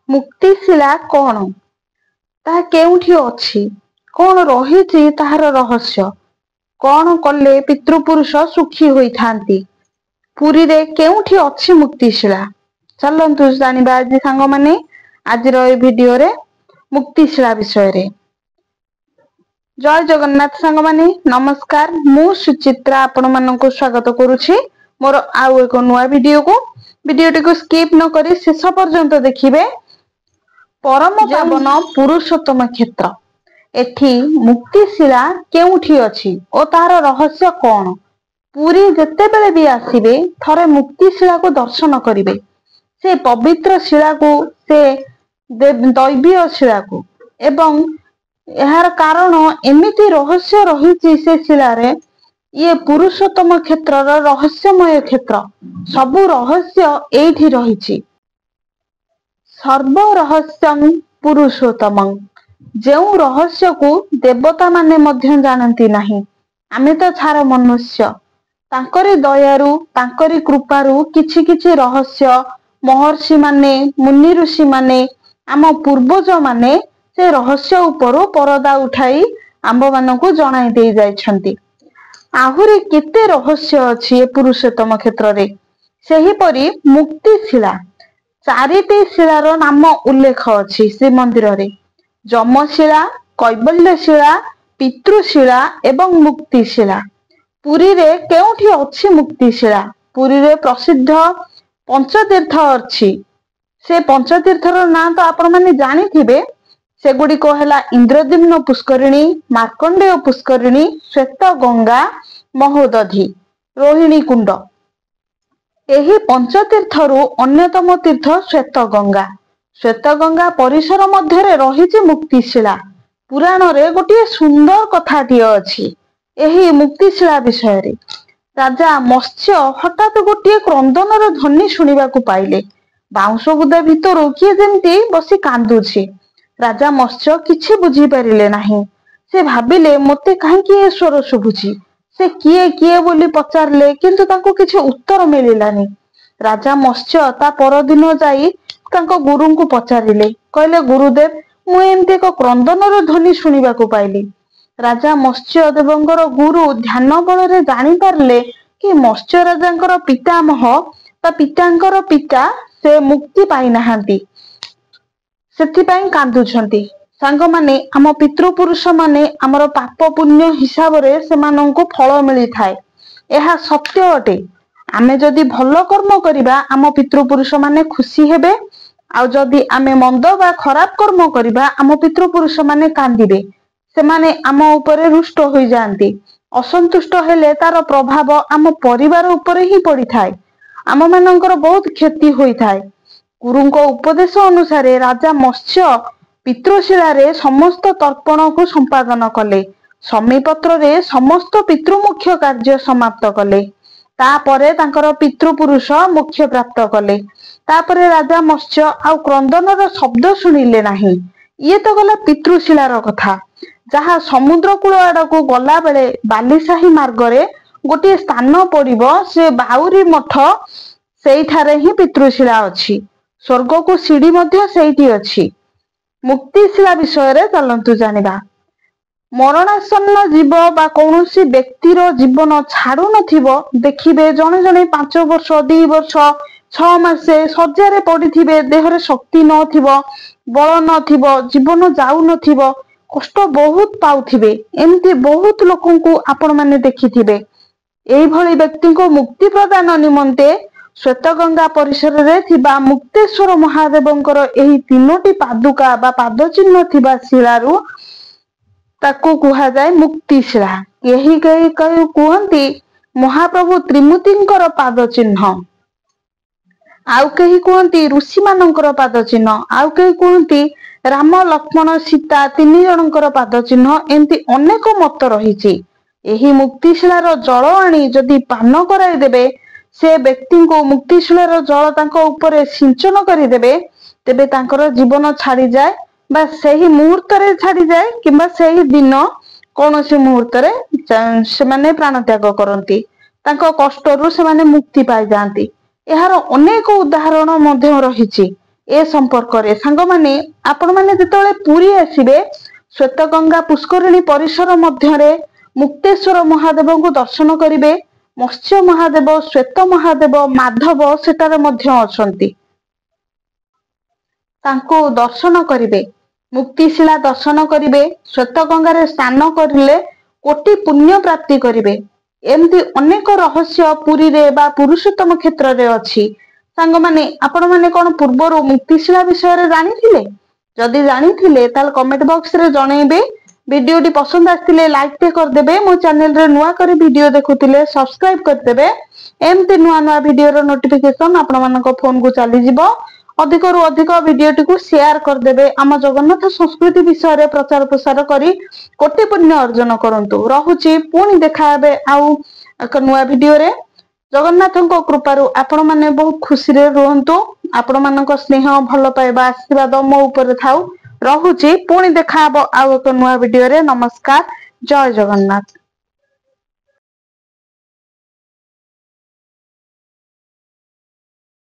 ମୁକ୍ତିଶିଳା କଣ, ତାହା କେଉଁଠି ଅଛି, କଣ ରହିଛି ତାହାର ରହସ୍ୟ, କଣ କଲେ ପିତୃପୁରୁଷ ସୁଖୀ ହୋଇଥାନ୍ତି, ପୁରୀରେ କେଉଁଠି ଅଛି ମୁକ୍ତିଶିଳା? ଚାଲନ୍ତୁ ଜାଣିବା ଆଜି ସାଙ୍ଗମାନେ ଆଜିର এই ଭିଡିଓରେ ମୁକ୍ତିଶିଳା ବିଷୟରେ। ଜୟ ଜଗନ୍ନାଥ ସାଙ୍ଗମାନେ, ନମସ୍କାର। ମୁଁ ସୁଚିତ୍ରା ଆପଣମାନଙ୍କୁ ସ୍ୱାଗତ କରୁଛି ମୋର ଆଉ ଏକ ନୂଆ ଭିଡିଓକୁ। ଭିଡିଓଟିକୁ ସ୍କିପ୍ ନ କରି ଶେଷ ପର୍ଯ୍ୟନ୍ତ ଦେଖିବେ। ପରମ ପାବନ ପୁରୁଷୋତ୍ତମ କ୍ଷେତ୍ର, ଏଠି ମୁକ୍ତିଶିଳା କେଉଁଠି ଅଛି ଓ ତାର ରହସ୍ୟ କଣ? ପୁରୀ ଯେତେବେଳେ ବି ଆସିବେ ଥରେ ମୁକ୍ତିଶିଳାକୁ ଦର୍ଶନ କରିବେ। ସେ ପବିତ୍ର ଶିଳାକୁ, ସେ ଦୈବୀୟ ଶିଳାକୁ, ଏବଂ ଏହାର କାରଣ ଏମିତି ରହସ୍ୟ ରହିଛି ସେ ଶିଳାରେ। ଇଏ ପୁରୁଷୋତ୍ତମ କ୍ଷେତ୍ରର ରହସ୍ୟମୟ କ୍ଷେତ୍ର। ସବୁ ରହସ୍ୟ ଏଇଠି ରହିଛି। ସର୍ବ ରହସ୍ୟଂ ପୁରୁଷୋତ୍ତମଂ, ଯେଉଁ ରହସ୍ୟକୁ ଦେବତା ମାନେ ମଧ୍ୟ ଜାଣନ୍ତି ନାହିଁ। ଆମେ ତ ଛାର ମନୁଷ୍ୟ, ତାଙ୍କରି ଦୟାରୁ ତାଙ୍କରି କୃପାରୁ କିଛି କିଛି ରହସ୍ୟ ମହର୍ଷି ମାନେ, ମୁନି ଋଷି ମାନେ, ଆମ ପୂର୍ବଜ ମାନେ ସେ ରହସ୍ୟ ଉପରୁ ପରଦା ଉଠାଇ ଆମ୍ଭ ମାନଙ୍କୁ ଜଣାଇ ଦେଇ ଯାଇଛନ୍ତି। ଆହୁରି କେତେ ରହସ୍ୟ ଅଛି ଏ ପୁରୁଷୋତ୍ତମ କ୍ଷେତ୍ରରେ। ସେହିପରି ମୁକ୍ତିଶିଳା, ଚାରିଟି ଶିଳାର ନାମ ଉଲ୍ଲେଖ ଅଛି ଶ୍ରୀମନ୍ଦିରରେ। ଯମଶିଳା, କୈବଲ୍ୟଶିଳା, ପିତୃଶିଳା ଏବଂ ମୁକ୍ତିଶିଳା। ପୁରୀରେ କେଉଁଠି ଅଛି ମୁକ୍ତିଶିଳା? ପୁରୀରେ ପ୍ରସିଦ୍ଧ ପଞ୍ଚତୀର୍ଥ ଅଛି। ସେ ପଞ୍ଚତୀର୍ଥର ନାଁ ତ ଆପଣ ମାନେ ଜାଣିଥିବେ। ସେଗୁଡିକ ହେଲା ଇନ୍ଦ୍ରଦ୍ୟୁମ୍ନ ପୁଷ୍କରିଣୀ, ମାର୍କଣ୍ଡେୟ ପୁଷ୍କରିଣୀ, ଶ୍ଵେତ ଗଙ୍ଗା, ମହୋଦଧି, ରୋହିଣୀ କୁଣ୍ଡ। ଏହି ପଞ୍ଚତୀର୍ଥରୁ ଅନ୍ୟତମ ତୀର୍ଥ ଶ୍ଵେତ ଗଙ୍ଗା। ଶ୍ଵେତ ଗଙ୍ଗା ପରିସର ମଧ୍ୟରେ ରହିଛି ମୁକ୍ତିଶିଳା। ପୁରାଣରେ ଗୋଟିଏ ସୁନ୍ଦର କଥାଟିଏ ଅଛି ଏହି ମୁକ୍ତିଶିଳା ବିଷୟରେ। ରାଜା ମତ୍ସ୍ୟ ହଠାତ୍ ଗୋଟିଏ କ୍ରନ୍ଦନର ଧ୍ୱନି ଶୁଣିବାକୁ ପାଇଲେ। ବାଉଁଶ ବୁଦା ଭିତରୁ କିଏ ଯେମିତି ବସି କାନ୍ଦୁଛି। ରାଜା ମତ୍ସ୍ୟ କିଛି ବୁଝିପାରିଲେ ନାହିଁ। ସେ ଭାବିଲେ ମୋତେ କାହିଁକି ଏ ସ୍ୱର ଶୁଭୁଛି। ସେ କିଏ ବୋଲି ପଚାରିଲେ, କିନ୍ତୁ ତାଙ୍କୁ କିଛି ଉତ୍ତର ମିଳିଲାନି। ରାଜା ମତ୍ସ୍ୟ ତା ପରଦିନ ଯାଇ ତାଙ୍କ ଗୁରୁଙ୍କୁ ପଚାରିଲେ। କହିଲେ, ଗୁରୁଦେବ, ମୁଁ ଏମିତି ଏକ କ୍ରନ୍ଦନର ଧ୍ୱନି ଶୁଣିବାକୁ ପାଇଲି। ରାଜା ମତ୍ସ୍ୟ ଦେବଙ୍କର ଗୁରୁ ଧ୍ୟାନ ବଳରେ ଜାଣିପାରିଲେ କି ମତ୍ସ୍ୟ ରାଜାଙ୍କର ପିତାମହ ବା ପିତାଙ୍କର ପିତା ସେ ମୁକ୍ତି ପାଇନାହାନ୍ତି, ସେଥିପାଇଁ କାନ୍ଦୁଛନ୍ତି। ସାଙ୍ଗମାନେ, ଆମ ପିତୃପୁରୁଷ ମାନେ ଆମର ପାପ ପୁଣ୍ୟ ହିସାବରେ ସେମାନଙ୍କୁ ଫଳ ମିଳିଥାଏ। ଏହା ସତ୍ୟ ଅଟେ। ଆମେ ଯଦି ଭଲ କର୍ମ କରିବା ଆମ ପିତୃପୁରୁଷ ମାନେ ଖୁସି ହେବେ, ଆଉ ଯଦି ଆମେ ମନ୍ଦ ବା ଖରାପ କର୍ମ କରିବା ଆମ ପିତୃପୁରୁଷ ମାନେ କାନ୍ଦିବେ। ସେମାନେ ଆମ ଉପରେ ରୁଷ୍ଟ ହୋଇଯାଆନ୍ତି। ଅସନ୍ତୁଷ୍ଟ ହେଲେ ତାର ପ୍ରଭାବ ଆମ ପରିବାର ଉପରେ ହିଁ ପଡିଥାଏ। ଆମ ମାନଙ୍କର ବହୁତ କ୍ଷତି ହୋଇଥାଏ। ଗୁରୁଙ୍କ ଉପଦେଶ ଅନୁସାରେ ରାଜା ମତ୍ସ୍ୟ ପିତୃଶିଳାରେ ସମସ୍ତ ତର୍ପଣକୁ ସମ୍ପାଦନ କଲେ। ସମୀପତ୍ରରେ ସମସ୍ତ ପିତୃମୁଖ୍ୟ କାର୍ଯ୍ୟ ସମାପ୍ତ କଲେ। ତାପରେ ତାଙ୍କର ପିତୃପୁରୁଷ ମୋକ୍ଷ ପ୍ରାପ୍ତ କଲେ। ତାପରେ ରାଜା ମତ୍ସ୍ୟ ଆଉ କ୍ରନ୍ଦନର ଶବ୍ଦ ଶୁଣିଲେ ନାହିଁ। ଇଏ ତ ଗଲା ପିତୃଶିଳାର କଥା। ଯାହା ସମୁଦ୍ର କୂଳ ଆଡକୁ ଗଲା ବେଳେ ବାଲିସାହି ମାର୍ଗରେ ଗୋଟିଏ ସ୍ଥାନ ପଡିବ, ସେ ବାଉରୀ ମଠ, ସେଇଠାରେ ହିଁ ପିତୃଶିଳା ଅଛି। ସ୍ୱର୍ଗକୁ ସିଡି ମଧ୍ୟ ସେଇଠି ଅଛି। ମୁକ୍ତିଶିଳା ବିଷୟରେ ଚାଲନ୍ତୁ ଜାଣିବା। ମରଣାସନ୍ନ ଜୀବ ବା କୌଣସି ବ୍ୟକ୍ତିର ଜୀବନ ଛାଡୁ ନଥିବ, ଦେଖିବେ ଜଣେ ଜଣେ 5 ବର୍ଷ, 2 ବର୍ଷ, 6 ମାସେ ଶଯ୍ୟାରେ ପଡିଥିବେ, ଦେହରେ ଶକ୍ତି ନଥିବ, ବଳ ନଥିବ, ଜୀବନ ଯାଉନଥିବ, କଷ୍ଟ ବହୁତ ପାଉଥିବେ। ଏମିତି ବହୁତ ଲୋକଙ୍କୁ ଆପଣ ମାନେ ଦେଖିଥିବେ। ଏଇଭଳି ବ୍ୟକ୍ତିଙ୍କୁ ମୁକ୍ତି ପ୍ରଦାନ ନିମନ୍ତେ ଶ୍ଵେତଗଙ୍ଗା ପରିସରରେ ଥିବା ମୁକ୍ତେଶ୍ଵର ମହାଦେବଙ୍କର ଏହି 3ଟି ପାଦୁକା ବା ପାଦ ଚିହ୍ନ ଥିବା ଶିଳାରୁ ତାକୁ କୁହାଯାଏ ମୁକ୍ତିଶିଳା। କେହି କେହି କୁହନ୍ତି ମହାପ୍ରଭୁ ତ୍ରିମୂର୍ତ୍ତିଙ୍କର ପାଦ ଚିହ୍ନ, ଆଉ କେହି କୁହନ୍ତି ଋଷି ମାନଙ୍କର ପାଦ ଚିହ୍ନ, ଆଉ କେହି କୁହନ୍ତି ରାମ, ଲକ୍ଷ୍ମଣ, ସୀତା 3 ଜଣଙ୍କର ପାଦ ଚିହ୍ନ। ଏମିତି ଅନେକ ମତ ରହିଛି। ଏହି ମୁକ୍ତିଶିଳାର ଜଳ ଆଣି ଯଦି ପାନ କରାଇଦେବେ, ସେ ବ୍ୟକ୍ତିଙ୍କୁ ମୁକ୍ତିଶିଳାର ଜଳ ତାଙ୍କ ଉପରେ ସିଞ୍ଚନ କରିଦେବେ, ତେବେ ତାଙ୍କର ଜୀବନ ଛାଡିଯାଏ, ବା ସେହି ମୁହୂର୍ତ୍ତରେ ଛାଡିଯାଏ, କିମ୍ବା ସେହି ଦିନ କୌଣସି ମୁହୂର୍ତ୍ତରେ ସେମାନେ ପ୍ରାଣ ତ୍ୟାଗ କରନ୍ତି। ତାଙ୍କ କଷ୍ଟରୁ ସେମାନେ ମୁକ୍ତି ପାଇଯାଆନ୍ତି। ଏହାର ଅନେକ ଉଦାହରଣ ମଧ୍ୟ ରହିଛି। ए संपर्क रे सांग माने आपण माने जेतले पुरी आसीबे श्वेतगंगा पुष्करिणी परिसर मध्यरे मुक्तेश्वर महादेव को दर्शन करिवे। मत्स्य महादेव, श्वेत महादेव, माधव सेटारे मध्य अछंती, तांको दर्शन करिवे। मुक्तिशिला दर्शन करिवे। श्वेतगंगा रे स्नान करिले कोटि पुण्य प्राप्ति करिवे। एमती अनेक रहस्य पुरी रे बा पुरुषोत्तम क्षेत्र रे अछि। सांग माने आपण माने कोन पूर्वरो मुक्तिशिला विषय रे जानिथिले? जदि जानिथिले ताल कमेंट बॉक्स रे जणैबे। वीडियोटी पसंद आस्तिले लाइक टे कर देबे। मो चैनल रे नुवा करी वीडियो देखुतिले सब्सक्राइब कर देबे। एमती नुवा नुवा वीडियो रो नोटिफिकेशन आपण मानको फोन को चली जिवो। अधिक रु अधिक वीडियोटी को शेयर कर देबे। आम जगन्नाथ संस्कृति विषय रे प्रचार प्रसार करी कोटि पुण्य अर्जन करंतु। रहुची पुणी देखा हेबे आउ एक नुवा वीडियो रे। जगन्नाथଙ୍କ कृपारु आपण माने बहुत खुशी रे रहंतु। आपण मानक स्नेह भल पाइबा आशीर्वाद मो ऊपर थाउ। रहुची पुणी देखा हबो आउ एक नुवा वीडियो रे। नमस्कार, जय जगन्नाथ।